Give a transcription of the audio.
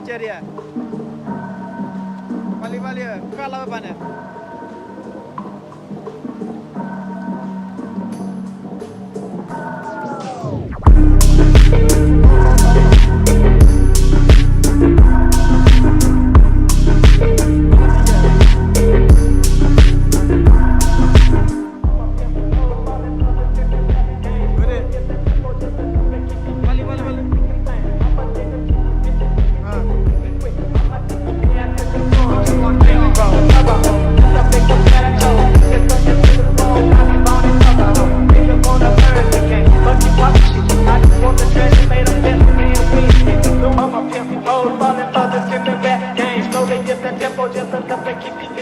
ceria. Valeu, cala bana. Falling for the tipping back games. Slowly dip that tempo just enough to keep you